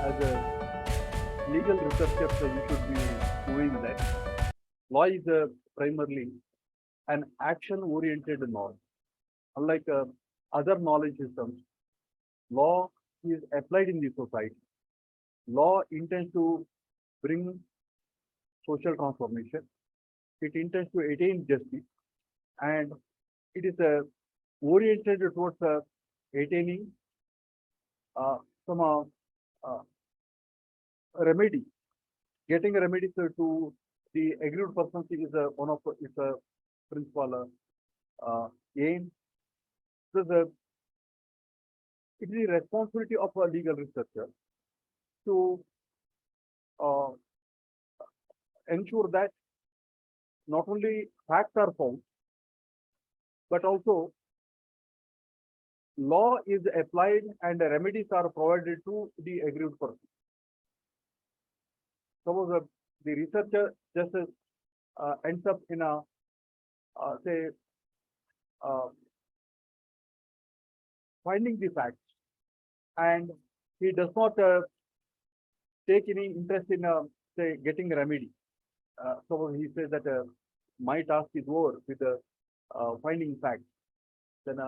as a legal researcher, you should be doing that. Law is primarily an action-oriented knowledge. Unlike other knowledge systems, law is applied in the society. Law intends to bring social transformation. It intends to attain justice, and it is oriented towards attaining some remedy. Getting remedies to the aggrieved persons is one of its principal aim. So it is the responsibility of a legal researcher to uh, ensure that not only facts are found, but also law is applied and remedies are provided to the aggrieved person. Suppose the researcher just ends up in a say finding the facts, and he does not take any interest in say getting a remedy. So he says that my task is over with finding facts. Then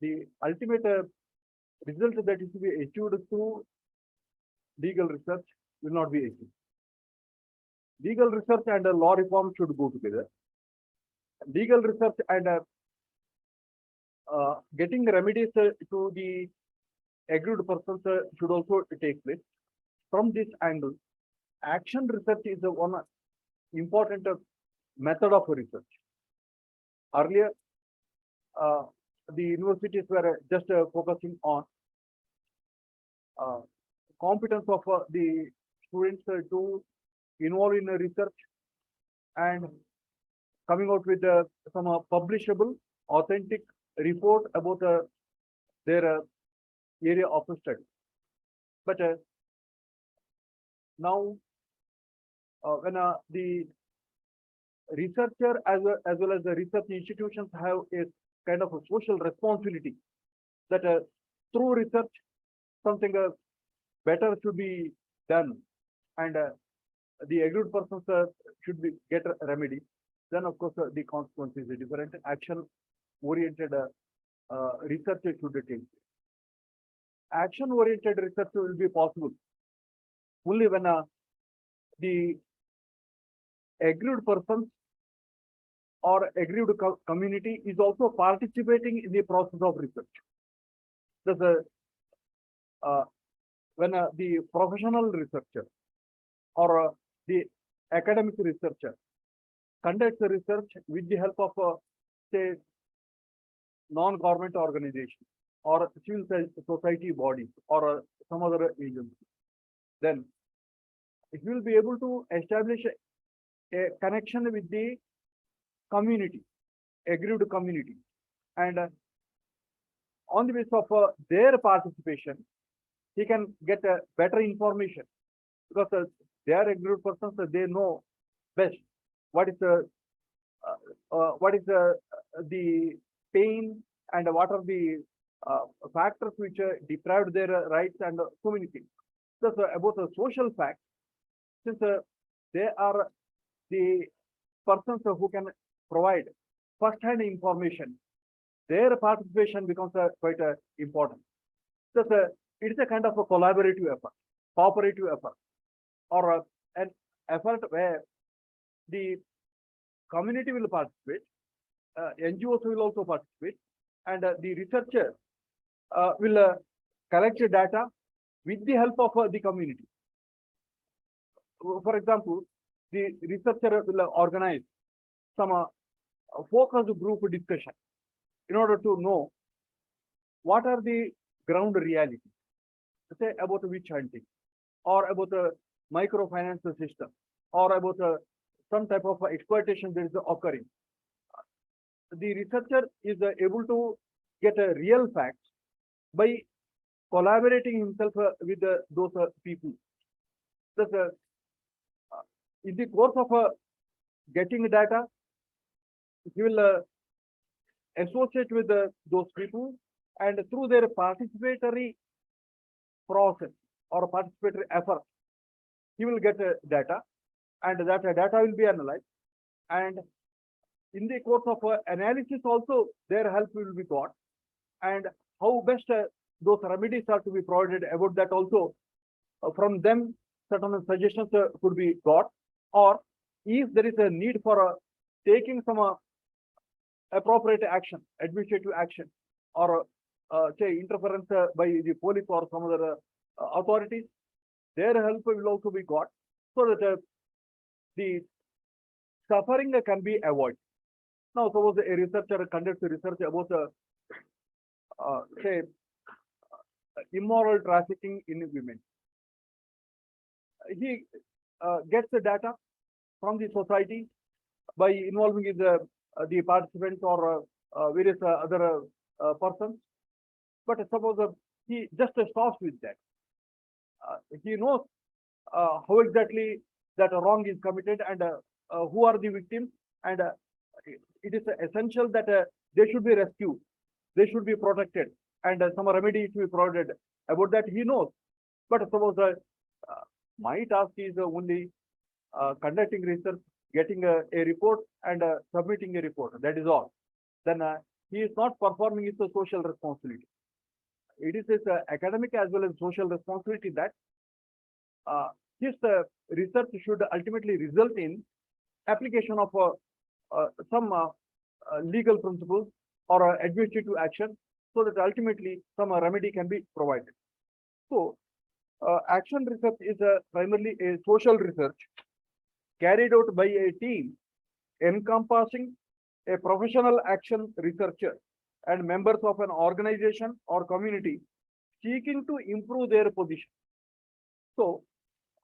the ultimate result that is to be achieved through legal research will not be achieved. Legal research and law reform should go together. Legal research and getting remedies to the aggrieved persons should also take place. From this angle, action research is one important method of research. Earlier, the universities were just focusing on competence of the students to involve in research and coming out with some publishable, authentic report about their area of study. But now, when the researcher as well as the research institutions have a kind of a social responsibility that through research something better should be done, and the aggrieved persons should be get a remedy, then of course the consequence is different. Action oriented research should take. Action oriented research will be possible only when the aggrieved persons or aggrieved community is also participating in the process of research. Thus, when the professional researcher or the academic researcher conducts research with the help of say non-government organization or civil society bodies or some other agency, then it will be able to establish a connection with the community, aggrieved community, and on the basis of their participation, he can get better information, because they are aggrieved persons, they know best what is the pain and what are the factors which deprived their rights and so many things. Thus, about the social facts, since they are the persons who can provide first-hand information, their participation becomes quite important. Thus, it is a kind of a collaborative effort, cooperative effort, or an effort where the community will participate, NGOs will also participate, and the researcher will collect data with the help of the community. For example, the researcher will organize some focus group discussion in order to know what are the ground realities, say about witch hunting, or about the microfinance system, or about some type of exploitation that is occurring. The researcher is able to get a real facts by collaborating himself with those people. Thus, in the course of getting data, he will associate with those people, and through their participatory process, or participatory effort, he will get data, and that data will be analyzed. And in the course of analysis also, their help will be got, and how best those remedies are to be provided, about that also from them certain suggestions could be got, or if there is a need for taking some appropriate action, administrative action, or say interference by the police or some other authorities, their help will also be got, so that the suffering can be avoided. Now, suppose a researcher conducts research about say immoral trafficking in women. He gets the data from the society by involving the participants or various other persons. But suppose he just stops with that. He knows how exactly that a wrong is committed, and who are the victims, and it is essential that they should be rescued, they should be protected, and some remedy should be provided. About that he knows. But suppose my task is only conducting research, getting a report, and submitting a report. That is all. Then he is not performing his social responsibility. It is his academic as well as social responsibility that his research should ultimately result in application of some legal principles or administrative action, so that ultimately some remedy can be provided. So, action research is primarily a social research carried out by a team encompassing a professional action researcher and members of an organization or community seeking to improve their position. So,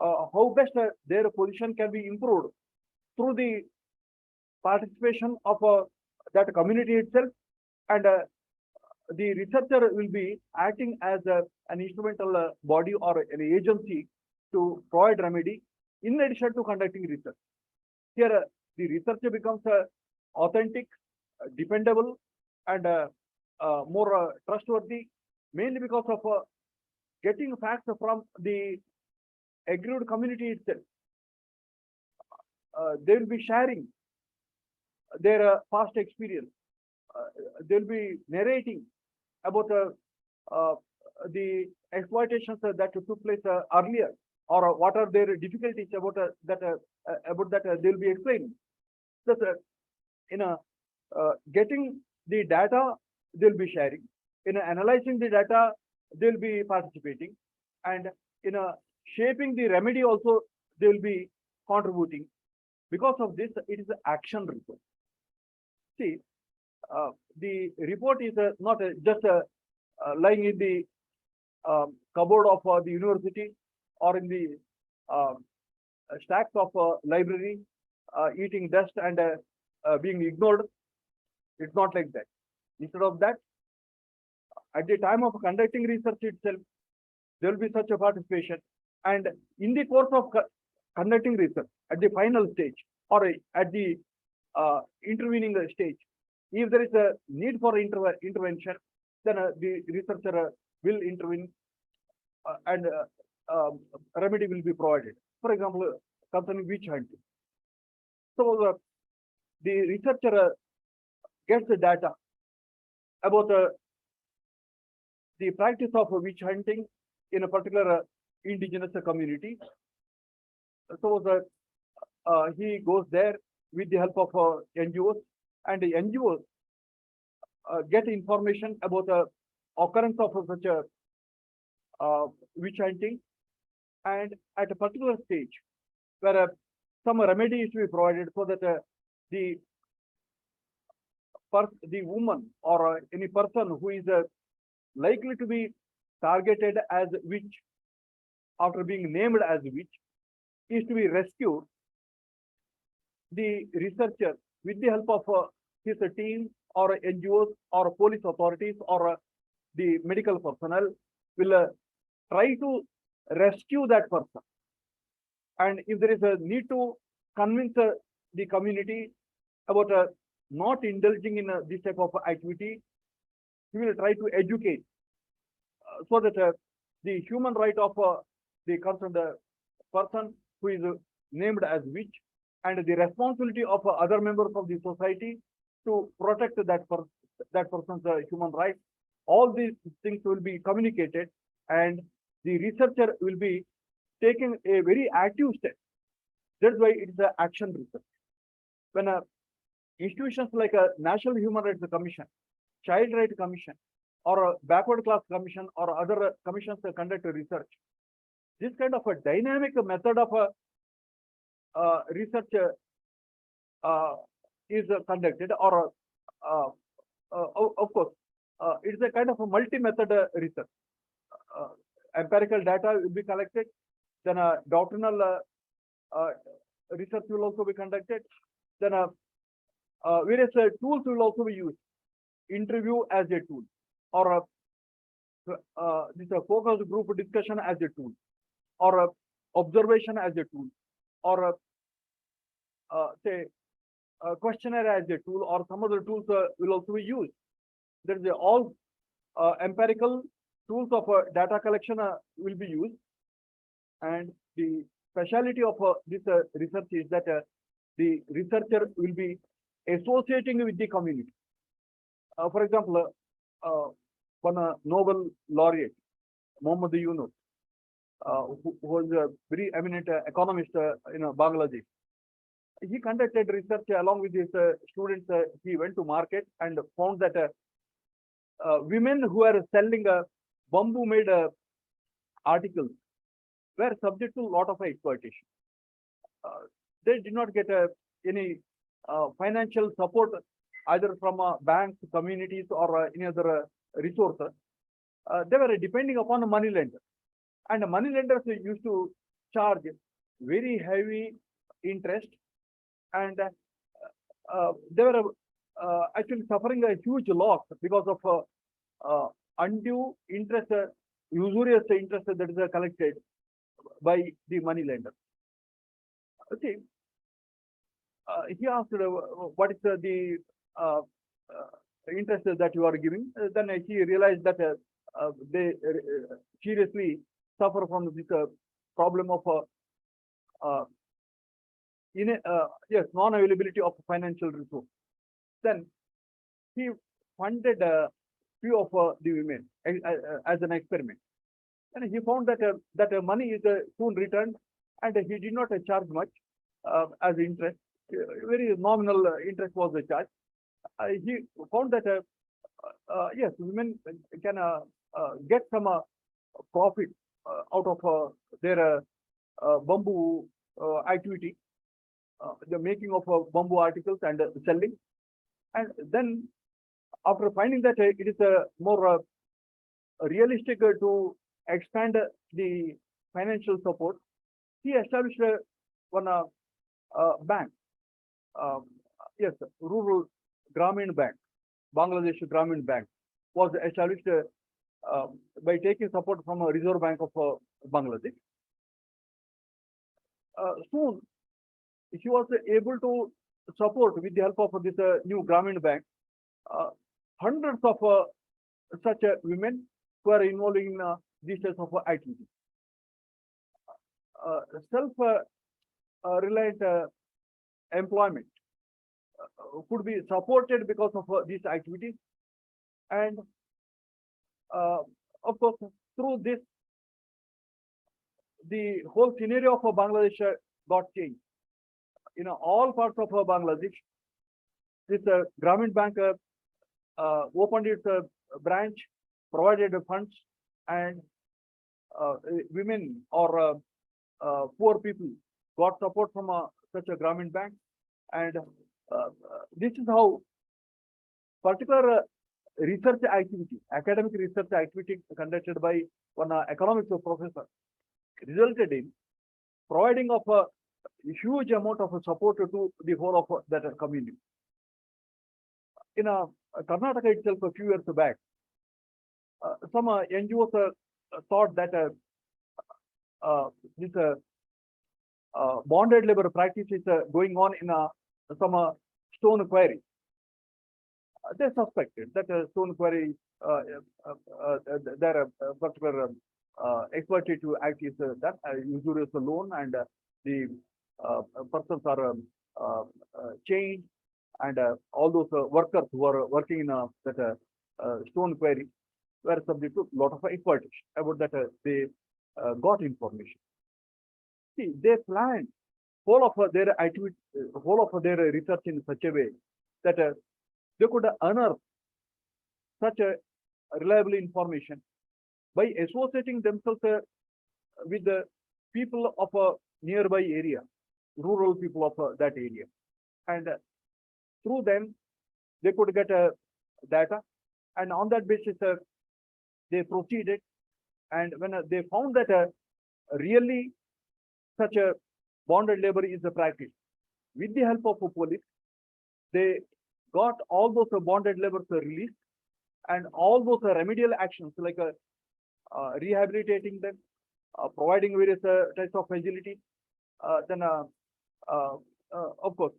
how best their position can be improved through the participation of that community itself, and the researcher will be acting as an instrumental body or an agency to provide remedy in addition to conducting research. Here, the researcher becomes authentic, dependable, and more trustworthy, mainly because of getting facts from the aggrieved community itself. They will be sharing their past experience. They'll be narrating about the exploitations that took place earlier, or what are their difficulties about that they'll be explaining. So, in getting the data, they'll be sharing. In analyzing the data, they'll be participating, and in shaping the remedy also, they'll be contributing. Because of this, it is an action report. See, the report is not just lying in the cupboard of the university or in the stacks of library, eating dust and being ignored. It's not like that. Instead of that, at the time of conducting research itself, there will be such a participation. And in the course of conducting research, at the final stage or at the intervening stage, if there is a need for intervention, then the researcher will intervene and remedy will be provided. For example, concerning witch hunting. So the researcher gets the data about the practice of witch hunting in a particular indigenous community. So he goes there with the help of NGOs, and the NGOs get information about the occurrence of such a witch hunting, and at a particular stage where some remedy is to be provided, so that the woman or any person who is likely to be targeted as witch after being named as witch is to be rescued. The researcher, with the help of his team or NGOs or police authorities or the medical personnel, will try to rescue that person. And if there is a need to convince the community about not indulging in this type of activity, he will try to educate so that the human right of the concerned person who is named as which, and the responsibility of other members of the society to protect that person's human rights. All these things will be communicated, and the researcher will be taking a very active step. That's why it's an action research. When institutions like a National Human Rights Commission, Child Rights Commission, or a Backward Class Commission, or other commissions conduct research, this kind of a dynamic method of research is conducted, or of course, it's a kind of a multi-method research. Empirical data will be collected, then a doctrinal research will also be conducted, then various tools will also be used. Interview as a tool, or this focus group discussion as a tool, or observation as a tool, or say questionnaire as a tool, or some other tools will also be used. There is all empirical tools of data collection will be used, and the speciality of this research is that the researcher will be associating with the community. For example, one Nobel laureate, Muhammad Yunus, who was a very eminent economist in Bangladesh. He conducted research along with his students. He went to market and found that women who are selling bamboo-made articles were subject to a lot of exploitation. They did not get any financial support either from banks, communities, or any other resources. They were depending upon money lenders, and money lenders used to charge very heavy interest, and they were actually suffering a huge loss because of undue interest, usurious interest that is collected by the money lender. Okay. He asked, what is the interest that you are giving? Then he realized that they seriously suffer from this problem of non-availability of financial resource. Then he funded a few of the women as an experiment, and he found that that money is soon returned, and he did not charge much as interest. Very nominal interest was the charge. He found that yes, women can get some profit out of their bamboo activity, the making of bamboo articles and selling. And then, after finding that it is more realistic to expand the financial support, he established one bank. Yes, Rural Gramin Bank, Bangladesh Gramin Bank, was established by taking support from a Reserve Bank of Bangladesh. Soon, he was able to support, with the help of this new Gramin Bank, hundreds of such women who are involved in these types of activities. Self-reliant employment could be supported because of these activities, and of course, through this, the whole scenario of Bangladesh got changed. In all parts of Bangladesh, this Gramin Bank opened its branch, provided funds, and women or poor people got support from such a Gramin Bank. And this is how particular research activity, academic research activity conducted by one economics professor, resulted in providing of a huge amount of support to the whole of that community. In Karnataka itself, a few years back, some NGOs thought that this bonded labor practice is going on in some stone quarry. They suspected that stone quarry, there are particular exploitative act is that usurious loan, and the persons are chained, and all those workers who are working in that stone quarry were subject to a lot of exploitation. About that, they got information. See, they planned whole of their activity, whole of their research in such a way that they could unearth such a reliable information by associating themselves with the people of a nearby area, rural people of that area, and through them they could get data, and on that basis they proceeded, and when they found that really such a bonded labor is a practice, with the help of the police, they got all those bonded labors released, and all those remedial actions like rehabilitating them, providing various types of facilities, then of course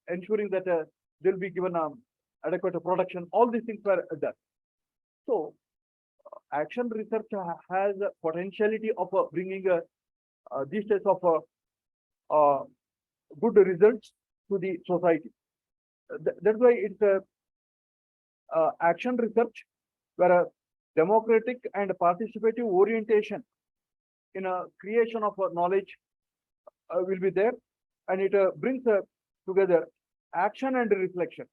ensuring that they'll be given adequate protection. All these things were done. So action research has a potentiality of bringing these types of good results to the society. That's why it's action research where a democratic and participative orientation in a creation of knowledge will be there, and it brings together action and reflection,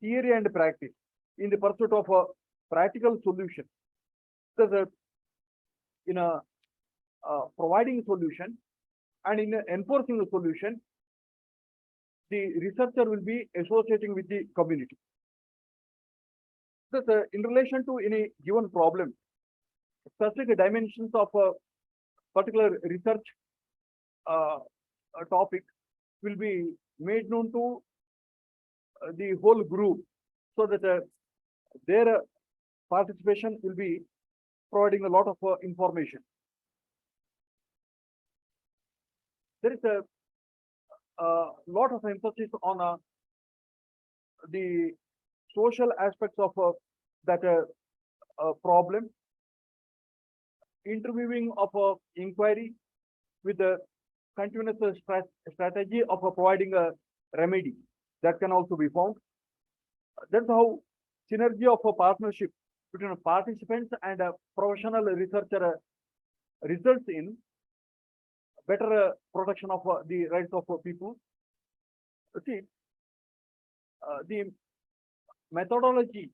theory and practice in the pursuit of a practical solution. Thus, in a providing solution and in enforcing a solution, the researcher will be associating with the community. Thus, in relation to any given problem, specific dimensions of a particular research topic will be made known to the whole group, so that their participation will be providing a lot of information. There is a lot of emphasis on the social aspects of that problem, interviewing of inquiry with the continuous strategy of providing a remedy that can also be found. That's how synergy of a partnership between participants and a professional researcher results in better protection of the rights of people. See, the methodology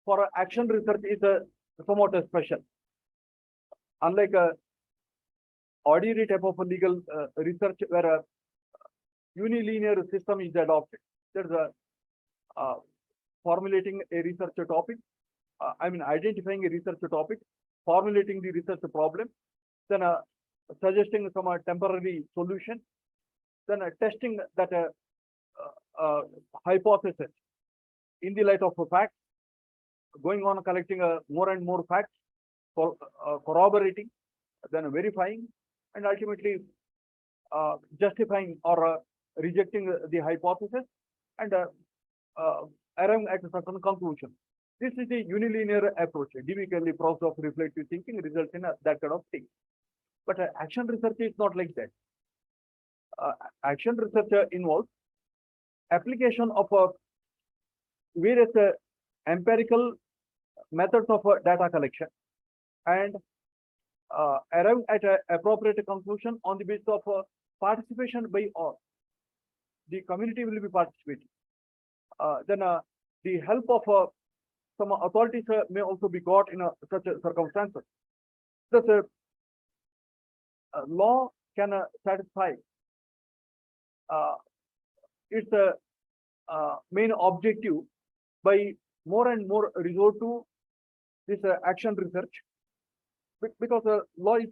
for action research is somewhat special. Unlike a ordinary type of legal research where a unilinear system is adopted, there's a formulating a research topic, identifying a research topic, formulating the research problem, then suggesting some temporary solution, then testing that hypothesis in the light of facts, going on collecting more and more facts, corroborating, then verifying, and ultimately justifying or rejecting the hypothesis, and arriving at a certain conclusion. This is the unilinear approach. Typically, process of reflective thinking results in that kind of thing. But action research is not like that. Action research involves application of various empirical methods of data collection, and arrive at an appropriate conclusion on the basis of participation by all. The community will be participating. Then the help of some authorities may also be got in such circumstances. Thus, law can satisfy its main objective by more and more resort to this action research, because law is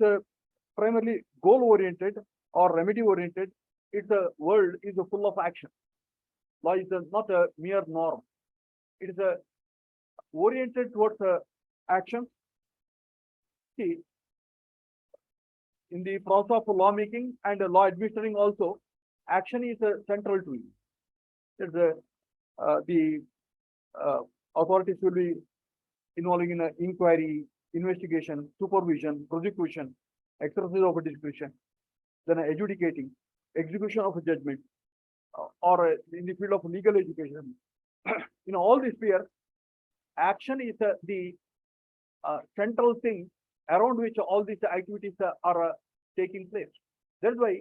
primarily goal oriented or remedy oriented. Its world is full of action. Law is not a mere norm. It is oriented towards action. See, in the process of lawmaking and law administering also, action is central to it. The authorities will be involving in inquiry, investigation, supervision, prosecution, exercise of discretion, then adjudicating, execution of a judgment, or in the field of legal education. In all these spheres, action is the central thing around which all these activities are taking place. That's why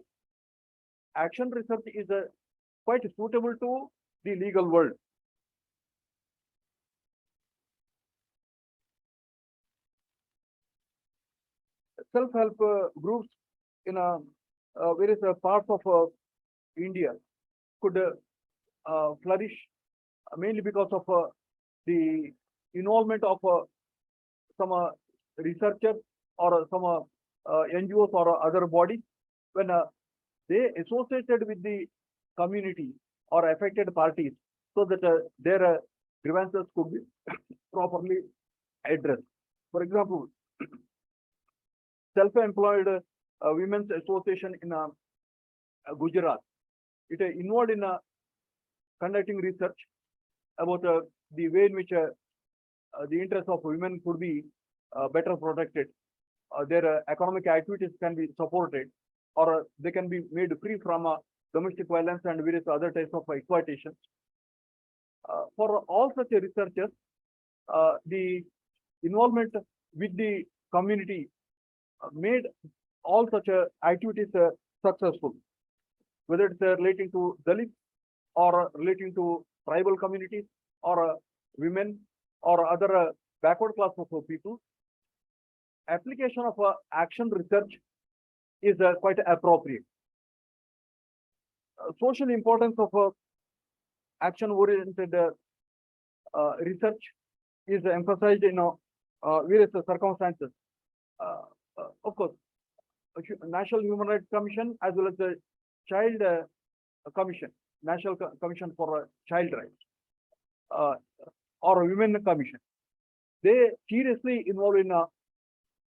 action research is quite suitable to the legal world. Self-help groups in various parts of India could flourish mainly because of the involvement of some researchers or some NGOs or other bodies when they associated with the community or affected parties so that their grievances could be properly addressed. For example, self-employed women's association in Gujarat, it involved in conducting research about the way in which the interests of women could be better protected, their economic activities can be supported, or they can be made free from domestic violence and various other types of exploitation. For all such researchers, the involvement with the community made all such activities successful, whether it's relating to Dalits or relating to tribal communities or women or other backward class of people. Application of action research is quite appropriate. Social importance of action-oriented research is emphasized in various circumstances. Of course, National Human Rights Commission as well as the Child Commission, National Commission for Child Rights, or Women Commission, they seriously involved in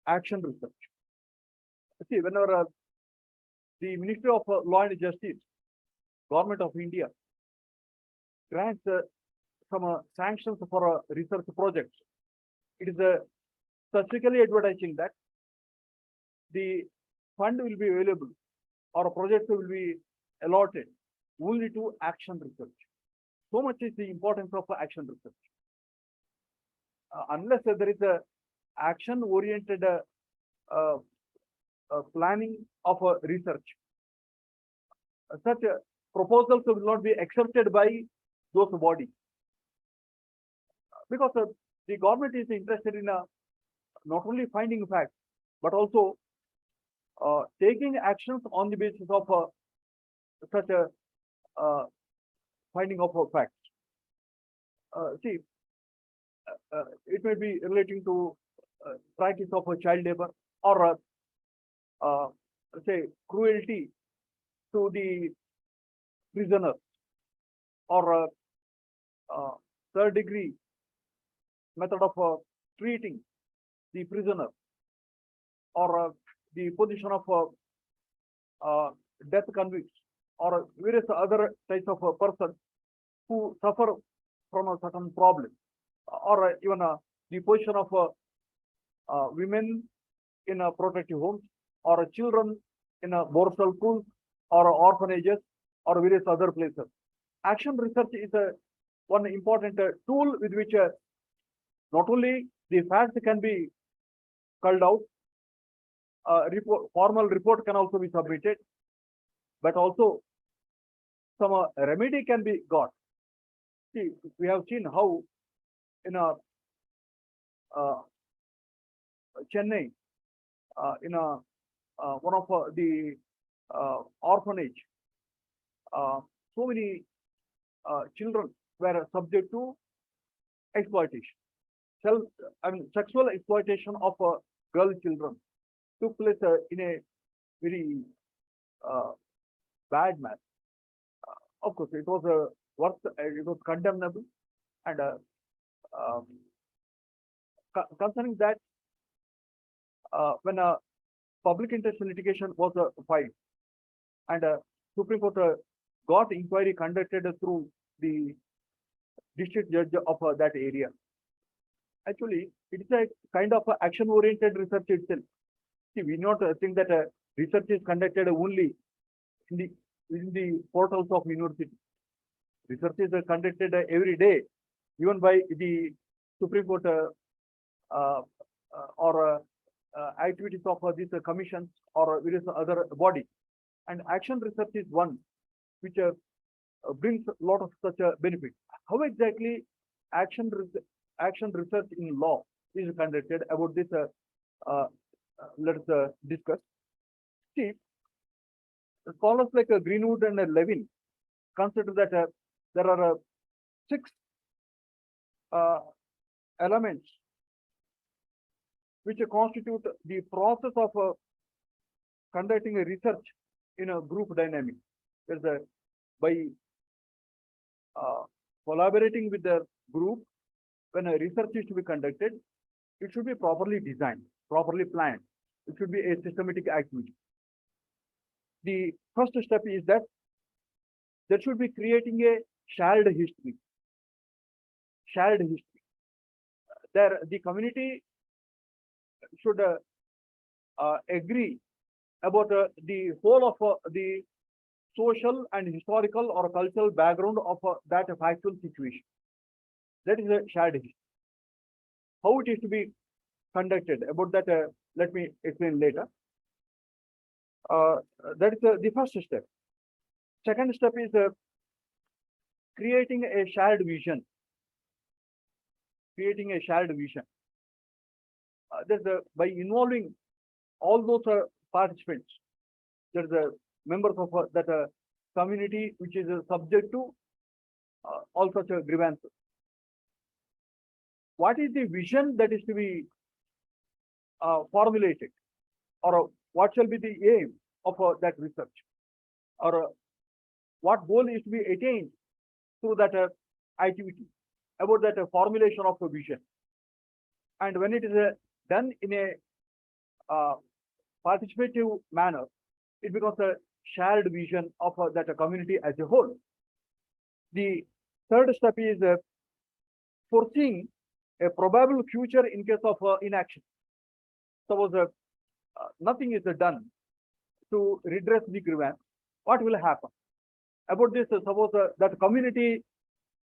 action research. See, whenever the Ministry of Law and Justice, Government of India, grants some sanctions for research projects, it is specifically advertising that the fund will be available or projects will be allotted only to action research. So much is the importance of action research. Unless there is a action-oriented planning of research, such proposals will not be accepted by those bodies, because the government is interested in not only finding facts but also taking actions on the basis of such a finding of facts. See, it may be relating to practice of child labor or say cruelty to the prisoners or third degree method of treating the prisoner or the position of death convicts or various other types of persons who suffer from a certain problem, or even the position of women in protective homes or children in borsal schools or orphanages or various other places. Action research is one important tool with which not only the facts can be culled out, formal report can also be submitted, but also some remedy can be got. See, we have seen how in Chennai, in one of the orphanage, so many children were subject to exploitation. Sexual exploitation of girl children took place in a very bad manner. Of course, it was worse, it was condemnable, and concerning that, when a public interest litigation was filed, and Supreme Court got inquiry conducted through the district judge of that area. Actually, it's a kind of action-oriented research itself. See, we not think that research is conducted only in the portals of university. Research is conducted every day, even by the Supreme Court or activities of these commissions or various other bodies. And action research is one which brings a lot of such a benefit. How exactly action action research in law is conducted? About this, let's discuss. See, scholars like Greenwood and Levin consider that there are six elements which constitute the process of conducting a research in a group dynamic. There's a by collaborating with the group, when a research is to be conducted, it should be properly designed, properly planned. It should be a systematic activity. The first step is that there should be creating a shared history. Shared history. There, the community should agree about the whole of the social and historical or cultural background of that factual situation. That is a shared history. How it is to be conducted, about that, let me explain later. That is the first step. Second step is creating a shared vision. Creating a shared vision. There's by involving all those participants, there's members of that community which is subject to all such grievances. What is the vision that is to be formulated, or what shall be the aim of that research, or what goal is to be attained through that activity, about that formulation of a vision. And when it is done in a participative manner, it becomes a shared vision of that community as a whole. The third step is foreseeing a probable future in case of inaction. Suppose nothing is done to redress the grievance, what will happen? About this, suppose that community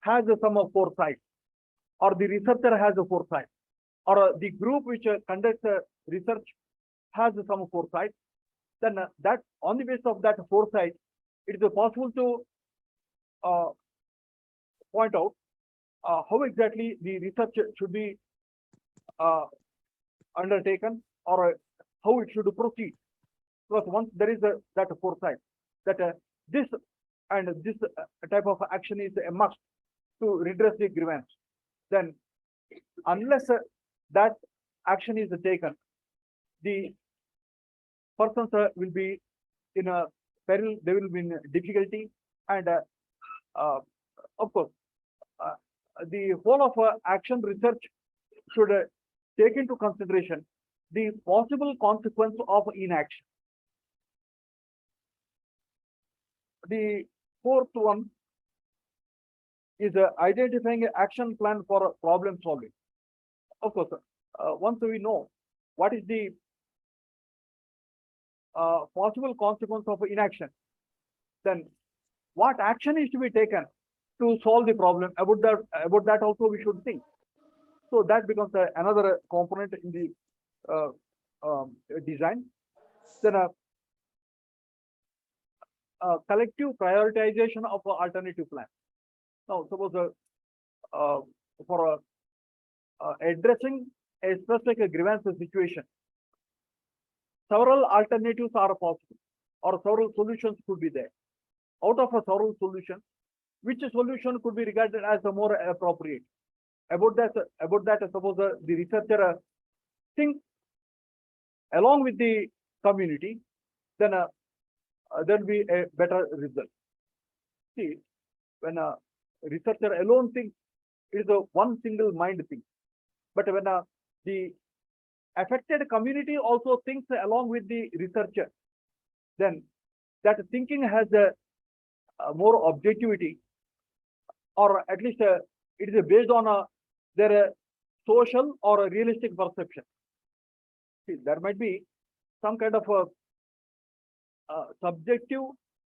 has some foresight, or the researcher has a foresight, or the group which conducts research has some foresight, then that on the basis of that foresight, it is possible to point out how exactly the research should be undertaken, or how it should proceed. Because once there is that foresight, that this and this type of action is a must to redress the grievance, then unless that action is taken, the persons will be in a peril, they will be in difficulty, and of course, the whole of action research should take into consideration the possible consequence of inaction. The fourth one is identifying an action plan for problem solving. Of course, once we know what is the possible consequence of inaction, then what action is to be taken to solve the problem, about that also we should think. So that becomes another component in the design. Then collective prioritization of alternative plans. Now, suppose for addressing a specific grievance situation, several alternatives are possible, or several solutions could be there. Out of several solutions, which solution could be regarded as a more appropriate? About that, suppose the researcher thinks along with the community, then there will be a better result. See, when a researcher alone thinks, it is a one single mind thing. But when the affected community also thinks along with the researcher, then that thinking has a more objectivity, or at least it is based on their social or a realistic perception. See, there might be some kind of a subjective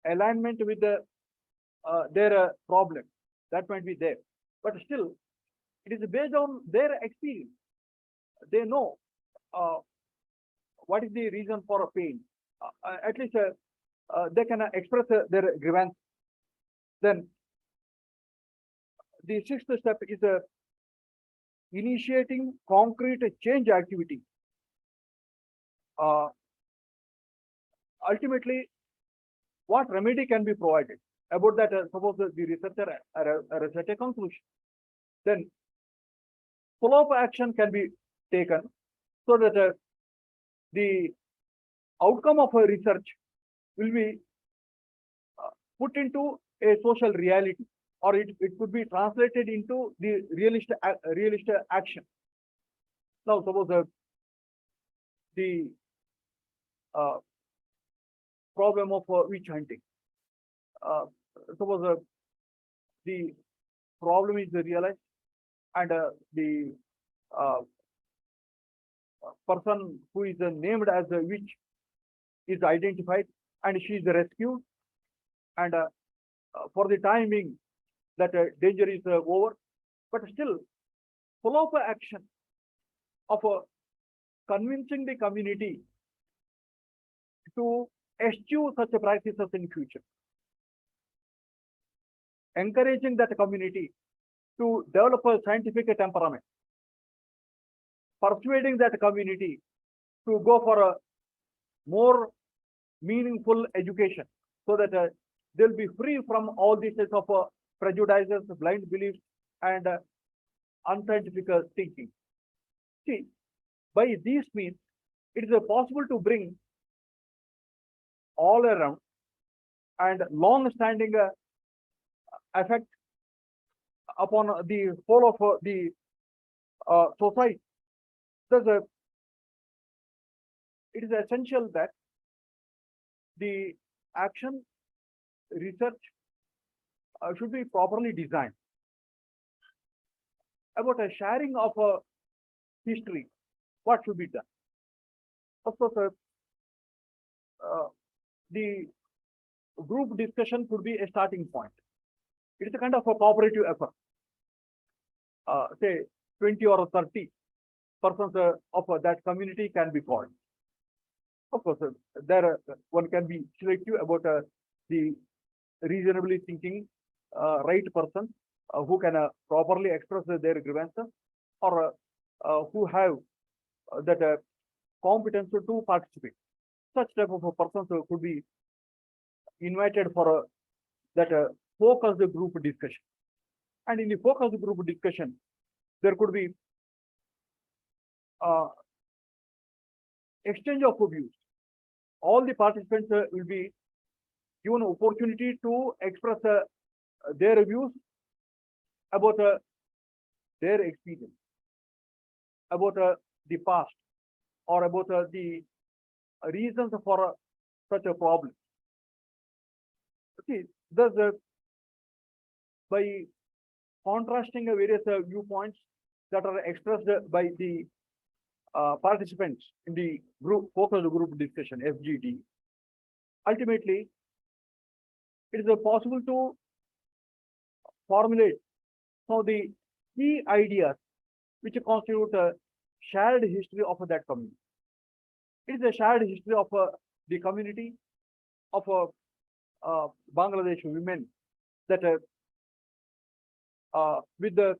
alignment with their problem. That might be there. But still, it is based on their experience. They know what is the reason for a pain. At least they can express their grievance. Then the sixth step is initiating concrete change activity. Ultimately, what remedy can be provided? About that, suppose the researcher set a conclusion. Then follow-up action can be taken so that the outcome of a research will be put into a social reality, or it could be translated into the realist action. Now, suppose the problem of witch hunting. Suppose the problem is realized, and the person who is named as a witch is identified, and she is rescued, and for the time being that danger is over, but still follow-up action of convincing the community to eschew such practices in future, encouraging that community to develop a scientific temperament, persuading that community to go for a more meaningful education, so that they'll be free from all these types of prejudices, blind beliefs, and unscientific thinking. See, by these means, it is possible to bring all around and long-standing effect upon the whole of the society. Thus, it is essential that the action research should be properly designed. About a sharing of history, what should be done? Of course, the group discussion could be a starting point. It is a kind of a cooperative effort. Say 20 or 30 persons of that community can be called. Of course, there one can be selective about the reasonably thinking right person who can properly express their grievances, or who have that competence to participate. Such type of persons could be invited for that focused group discussion. And in the focused group discussion, there could be exchange of views. All the participants will be given opportunity to express their views about their experience, about the past, or about the reasons for such a problem. See, thus by contrasting various viewpoints that are expressed by the participants in the group focused group discussion (FGD), ultimately it is possible to formulate some of the key ideas which constitute a shared history of that community. It is a shared history of the community of Bangladesh women that with the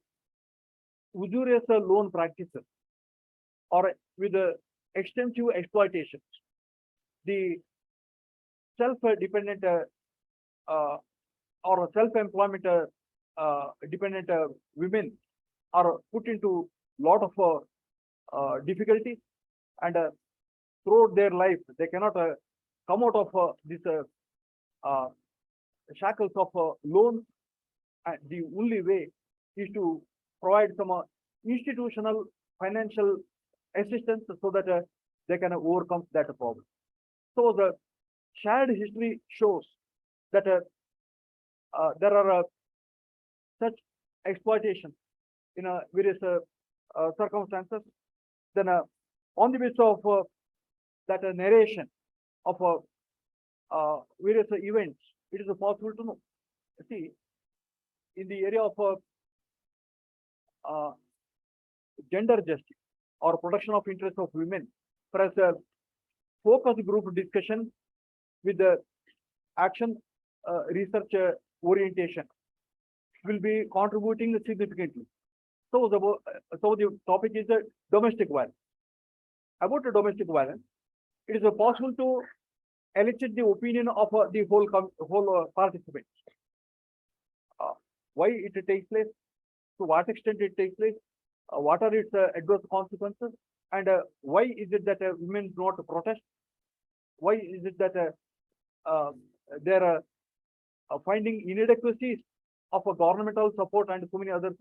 usurious loan practices, or with the extensive exploitations, the self-dependent or self-employment dependent women are put into lot of difficulties, and throughout their life they cannot come out of this shackles of loans. And the only way is to provide some institutional financial assistance so that they can overcome that problem. So the shared history shows that there are such exploitation in various circumstances, then on the basis of that narration of various events, it is possible to know. See, in the area of uh, gender justice or protection of interests of women, press a focus group discussion with the action research orientation will be contributing significantly. So the topic is domestic violence. About the domestic violence, it is possible to elicit the opinion of the whole participants. Why it takes place, to what extent it takes place, what are its adverse consequences, and why is it that women do not protest? Why is it that there are finding inadequacies of a governmental support and so many others?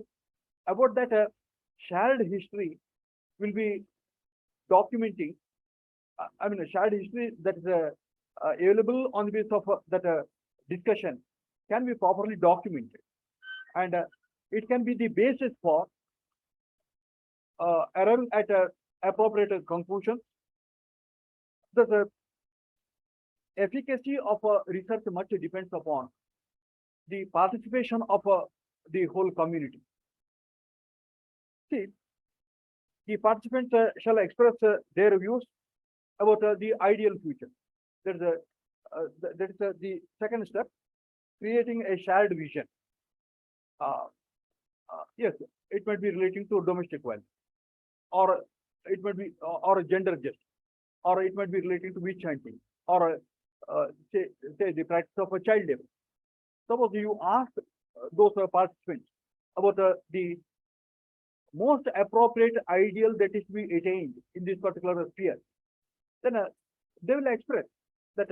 About that shared history will be documenting, I mean, a shared history that is available on the basis of that discussion can be properly documented, and it can be the basis for arriving at appropriate conclusions. The efficacy of research much depends upon the participation of the whole community. See, the participants shall express their views about the ideal future. That is the second step, creating a shared vision. Yes, it might be relating to domestic violence, or it might be or gender justice, or it might be relating to witch hunting, or say the practice of a child labor. Suppose you ask those participants about the most appropriate ideal that is to be attained in this particular sphere, then they will express that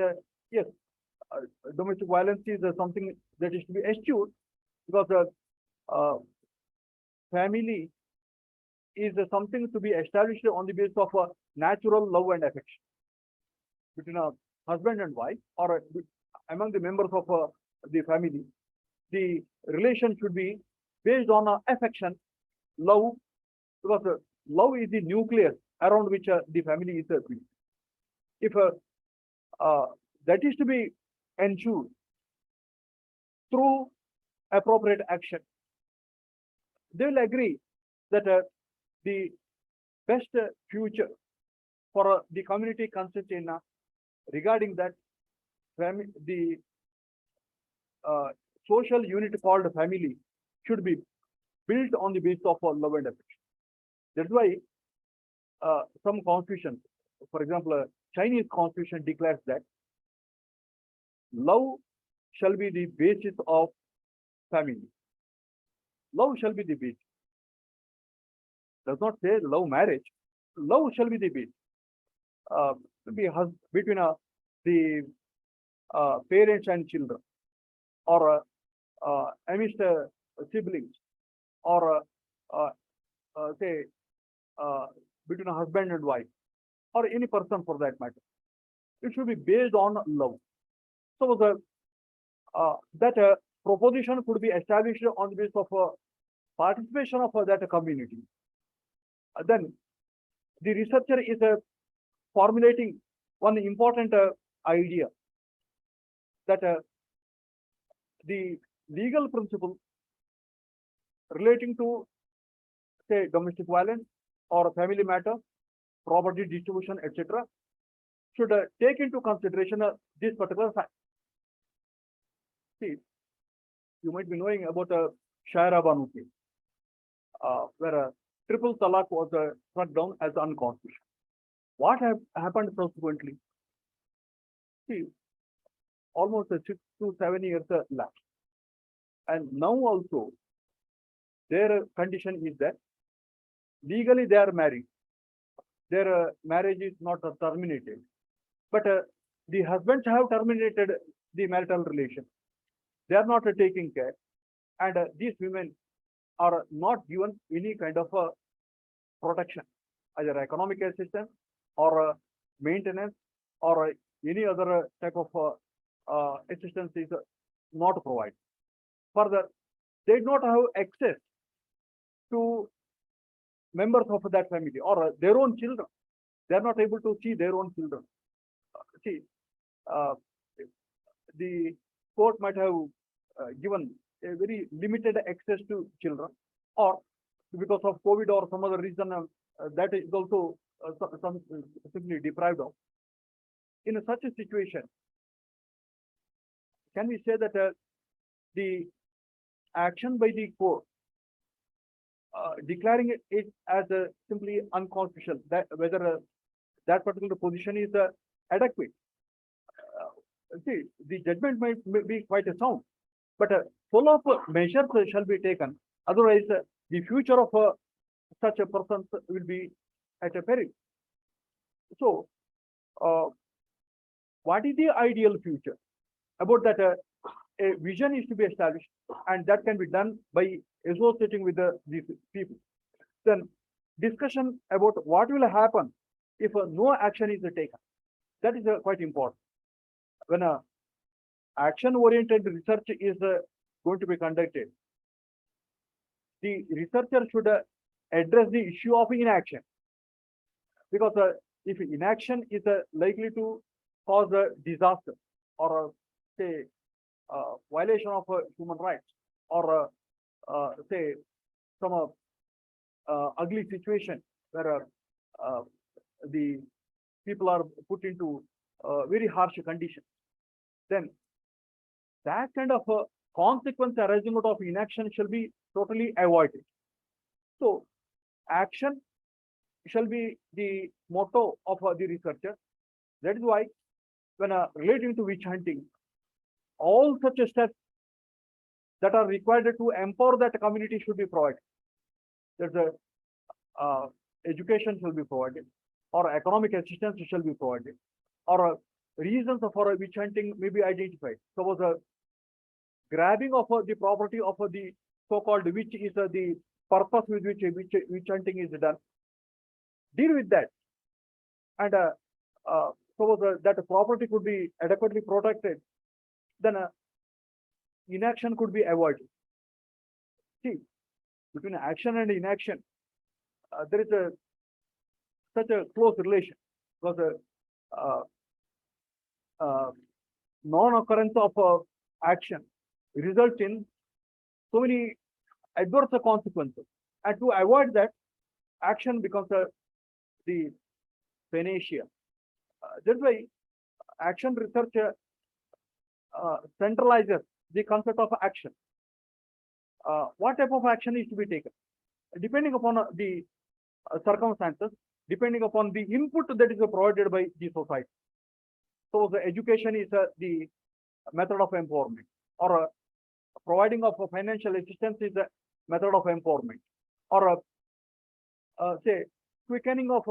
yes, domestic violence is something that is to be eschewed, because family is something to be established on the basis of natural love and affection between a husband and wife, or among the members of the family. The relation should be based on affection, love, because love is the nucleus around which the family is built. If that is to be ensured through appropriate action, they will agree that the best future for the community consists in regarding that the social unit called family should be built on the basis of love and affection. That's why some constitutions, for example, Chinese constitution declares that love shall be the basis of family. Love shall be the basis. Does not say love marriage. Love shall be the basis. Between the parents and children, or amidst siblings, or say between a husband and wife, or any person for that matter. It should be based on love. So that proposition could be established on the basis of participation of that community. Then the researcher is formulating one important idea, that the legal principle relating to, say, domestic violence or family matter, property distribution, etc., should take into consideration this particular fact. See, you might be knowing about Shaira Banu case, where triple talaq was struck down as unconstitutional. What happened subsequently? See, almost 6 to 7 years lapsed, and now also their condition is that legally they are married, their marriage is not terminated, but the husbands have terminated the marital relation. They are not taking care, and these women are not given any kind of protection, either economic assistance or maintenance or any other type of assistance is not provided. Further, they do not have access to members of that family or their own children. They are not able to see their own children. See, uh, the court might have given a very limited access to children, or because of COVID or some other reason, that is also some simply deprived of. In such a situation, can we say that the action by the court declaring it as simply unconstitutional, that whether that particular position is adequate? See, the judgment may be quite a sound, but full of measures shall be taken. Otherwise, the future of such a person will be at a peril. So, what is the ideal future? About that, a vision is to be established, and that can be done by associating with these people. Then, discussion about what will happen if no action is taken. That is quite important. When action-oriented research is going to be conducted, the researcher should address the issue of inaction, because if inaction is likely to cause a disaster or say violation of human rights, or say some ugly situation where the people are put into very harsh conditions, then that kind of consequence arising out of inaction shall be totally avoided. So, action shall be the motto of the researcher. That is why, when relating to witch hunting, all such steps that are required to empower that community should be provided. There's a education shall be provided, or economic assistance shall be provided, or reasons for witch hunting may be identified. Suppose grabbing of the property of the so-called witch is the purpose with which witch hunting is done. Deal with that, and suppose that property could be adequately protected, then inaction could be avoided. See, between action and inaction, there is such a close relation, because non-occurrence of action results in so many adverse consequences, and to avoid that, action becomes the panacea. That's why action research centralizes the concept of action. What type of action is to be taken, depending upon the circumstances, depending upon the input that is provided by the society. So, the education is the method of empowerment, or providing of financial assistance is a method of empowerment, or say quickening of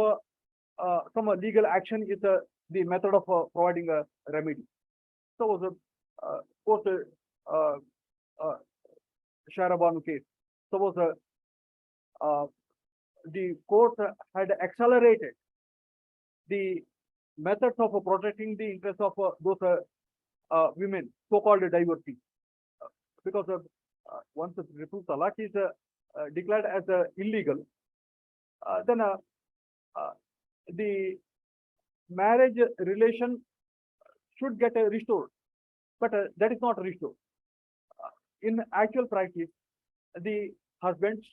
some legal action is the method of providing a remedy. So, the post Sharabanu case, suppose the court had accelerated the methods of protecting the interests of those women, so-called divorcees, because once the triple talaq is declared as illegal, then the marriage relation should get restored, but that is not restored. In actual practice, the husbands,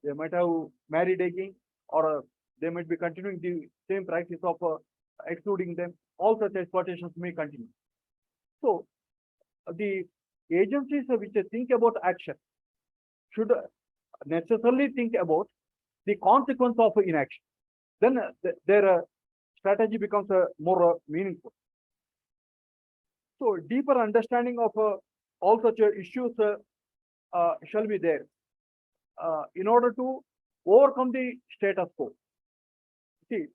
they might have married again, or they might be continuing the same practice of excluding them. All such exploitations may continue. So, the agencies which think about action should necessarily think about the consequence of inaction. Then their strategy becomes more meaningful. So, deeper understanding of all such issues shall be there in order to overcome the status quo. See,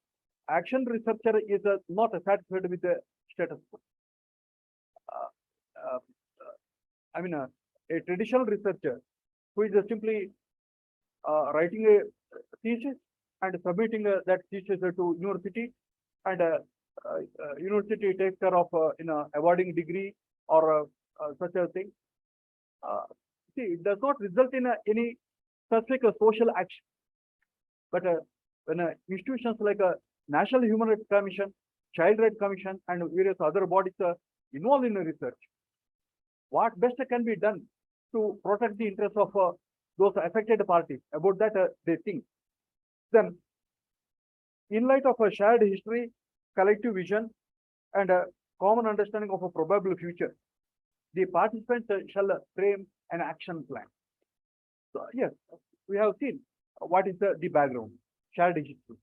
action researcher is not satisfied with the status quo. I mean, a traditional researcher who is simply writing a thesis and submitting that thesis to university, and university takes care of awarding degree or such a thing. See, it does not result in any specific social action. But when institutions like a National Human Rights Commission, Child Rights Commission, and various other bodies are involved in research, what best can be done to protect the interests of those affected parties? About that, they think. Then, in light of a shared history, collective vision, and a common understanding of a probable future, the participants shall frame an action plan. So, yes, we have seen what is the background, shared history,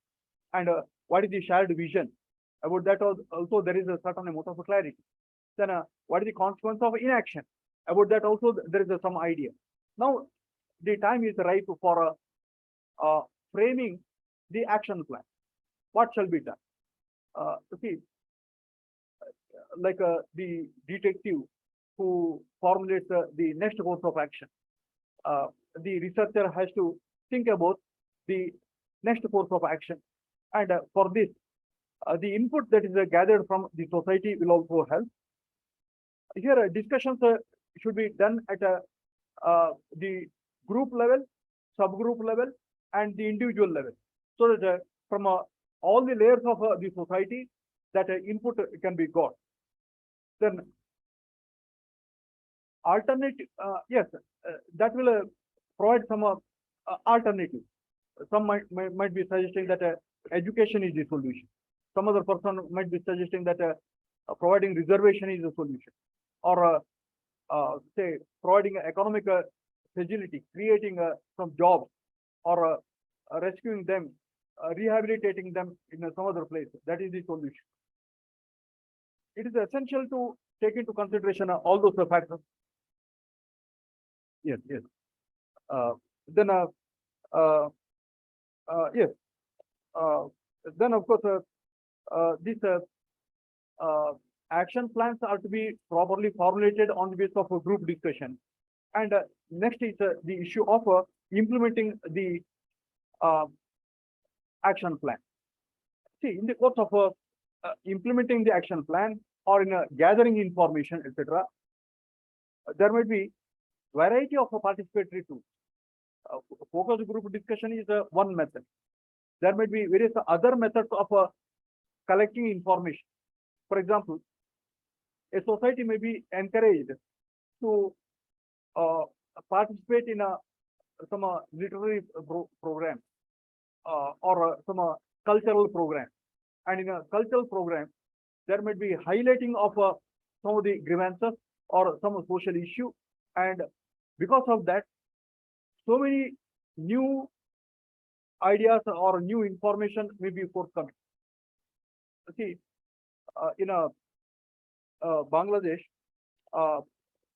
and what is the shared vision. About that also there is a certain amount of clarity. Then what is the consequence of inaction? About that also there is some idea. Now the time is ripe for framing the action plan. What shall be done? See, like the detective who formulates the next course of action. The researcher has to think about the next course of action, and for this, the input that is gathered from the society will also help. Here, discussions should be done at the group level, subgroup level, and the individual level, so that from all the layers of the society, that input can be got. Then, alternative, yes, that will provide some alternative. Some might be suggesting that education is the solution. Some other person might be suggesting that providing reservation is a solution, or say providing economic facility, creating some jobs, or rescuing them, rehabilitating them in some other place. That is the solution. It is essential to take into consideration all those factors. Yes, yes. Then, yes. Then, of course, these action plans are to be properly formulated on the basis of a group discussion. And next is the issue of implementing the action plan. See, in the course of implementing the action plan, or in gathering information, etc., there might be variety of participatory tools. Focus group discussion is one method. There might be various other methods of collecting information. For example, a society may be encouraged to participate in some literary program, or some cultural program. And in a cultural program, there might be highlighting of some of the grievances or some social issue, and because of that, so many new ideas or new information may be forthcoming. See, in Bangladesh,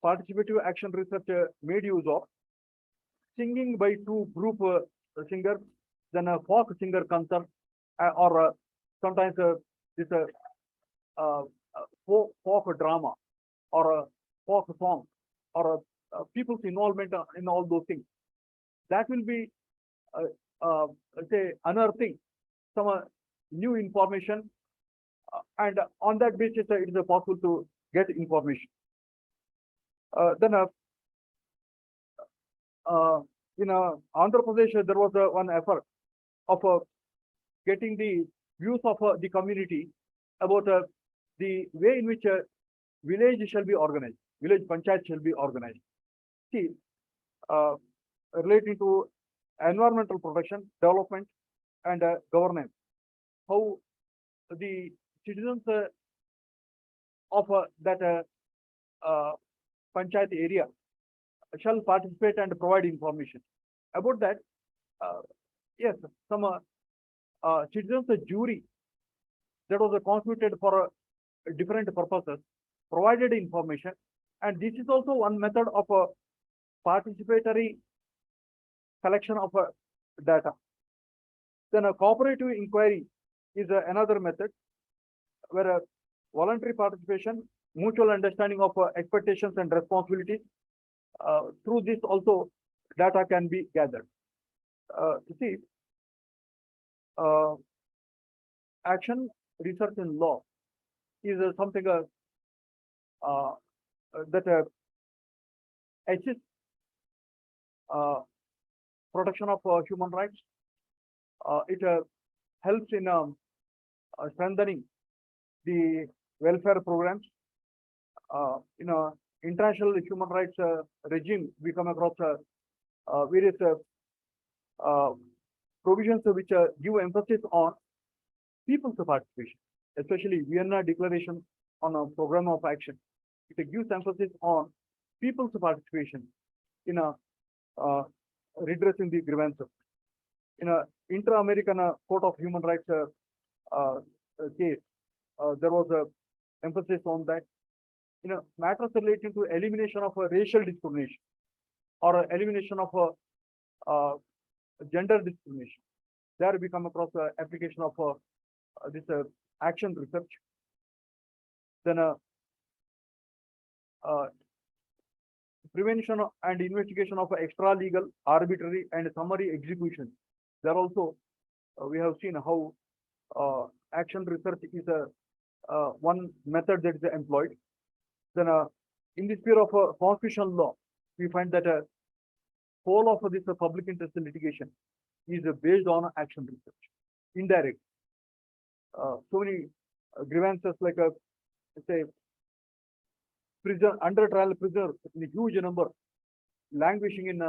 participative action research made use of singing by two group singers, then a folk singer concert, or sometimes this folk drama, or a folk song, or people's involvement in all those things. That will be, say, unearthing some new information, and on that basis, it is possible to get information. Then, in Andhra Pradesh, there was one effort of getting the views of the community about the way in which a village shall be organized, village panchayat shall be organized. See, relating to environmental protection, development, and governance, how the citizens of that panchayat area shall participate and provide information. About that, yes, some citizens jury that was constituted for different purposes provided information, and this is also one method of participatory collection of data. Then a cooperative inquiry is another method where voluntary participation, mutual understanding of expectations and responsibilities. Through this also data can be gathered. You see, action research in law is something that assists protection of human rights, It helps in strengthening the welfare programs. In a international human rights regime, we come across various provisions which give emphasis on people's participation, especially Vienna Declaration on a program of action. It gives emphasis on people's participation in a redressing the grievances. In a inter-American Court of Human Rights case, there was a emphasis on that. In a matters relating to elimination of racial discrimination or elimination of gender discrimination, there we come across the application of this action research. Then prevention and investigation of extra legal, arbitrary, and summary execution. There also we have seen how action research is one method that is employed. Then in the sphere of constitutional law, we find that whole of this public interest litigation is based on action research, indirect. So many grievances like say prison under trial prisoner in a huge number languishing in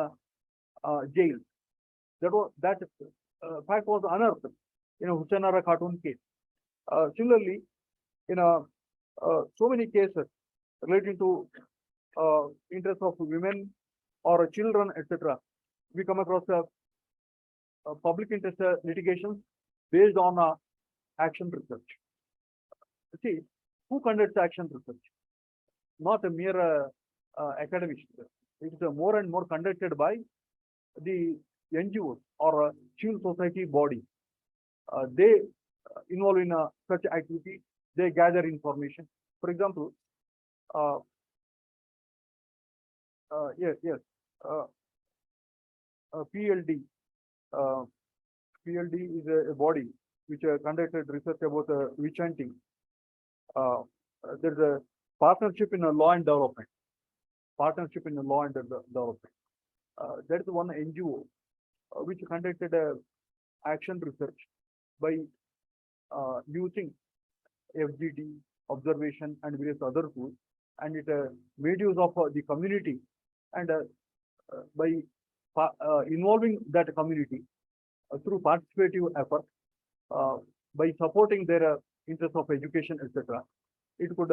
jail. That fact was unearthed in a Husainara cartoon case. Similarly, in so many cases relating to interests of women or children, etc., we come across public interest litigations based on action research. See, who conducts action research? Not a mere academic. It is more and more conducted by the NGOs or civil society body. They involve in such activity. They gather information. For example, yes, PLD. PLD is a body which conducted research about witch hunting. There's a partnership in law and development. Partnership in law and development. That is one NGO which conducted action research by using FGD, observation, and various other tools, and it made use of the community, and by involving that community through participative effort, by supporting their interest of education, etc., it could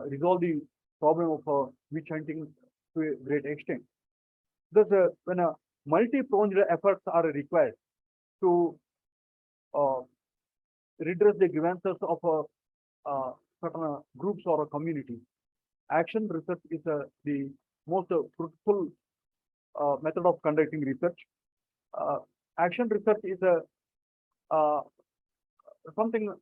resolve the problem of witch hunting to a great extent. Thus, when multi-pronged efforts are required to redress the grievances of certain groups or communities, action research is the most fruitful method of conducting research. Action research is something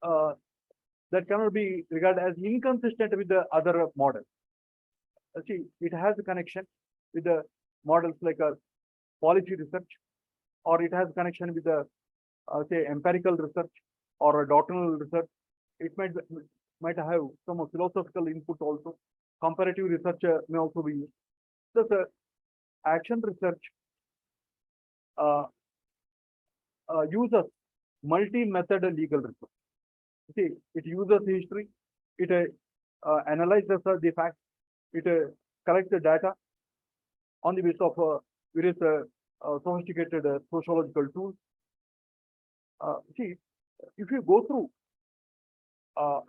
that cannot be regarded as inconsistent with the other models. See, it has a connection with the models like policy research, or it has connection with the say empirical research or doctrinal research. It might have some philosophical input also. Comparative research may also be used. Thus, action research uses multi-method legal research. See, it uses history, it analyzes the facts, it collects the data on the basis of various sophisticated sociological tools. See, if you go through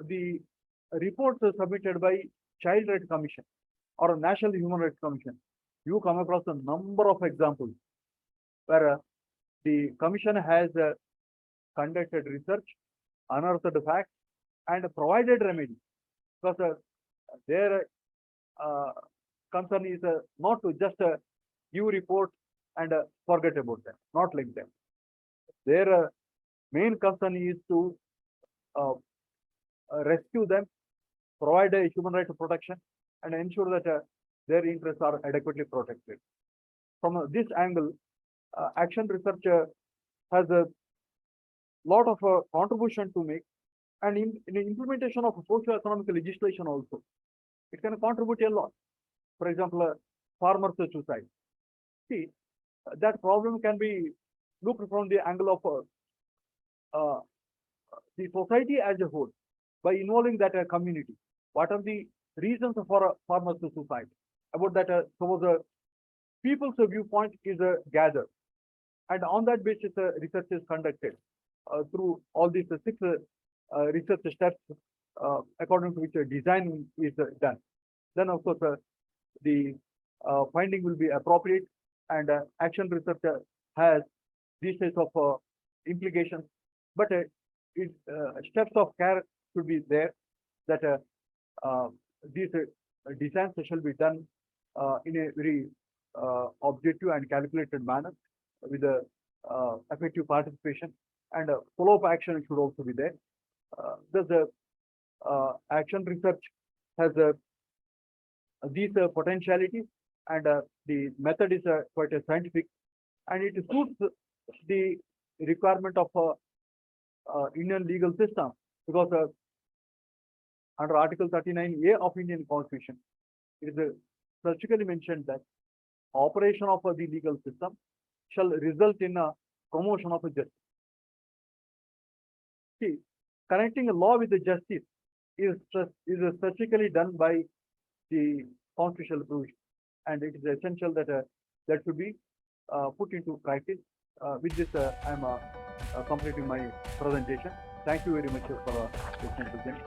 the reports submitted by Child Rights Commission or National Human Rights Commission, you come across a number of examples where the commission has conducted research, unearthed facts, and provided remedy. Because their concern is not to just give reports and forget about them, not like them. Their main concern is to rescue them, provide a human rights protection, and ensure that their interests are adequately protected. From this angle, action research has a lot of contribution to make, and in the implementation of socio-economic legislation also, it can contribute a lot. For example, farmers' suicide. See, that problem can be looked from the angle of the society as a whole by involving that community. What are the reasons for farmers to suicide? About that, suppose people's viewpoint is gathered, and on that basis, research is conducted through all these six research steps, according to which design is done. Then, of course, the finding will be appropriate, and action research has these types of implications, but steps of care should be there, that these designs shall be done in a very objective and calculated manner with a effective participation, and follow-up action should also be there. The action research has these potentialities, and the method is quite a scientific, and it suits the requirement of Indian legal system, because under Article 39A of Indian Constitution, it is specifically mentioned that operation of the legal system shall result in a promotion of justice. See, connecting a law with the justice is specifically done by the constitutional provision, and it is essential that that should be put into practice. With this, I am completing my presentation. Thank you very much for listening to them.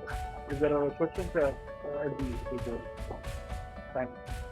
If there are questions, I'll be able to thank you.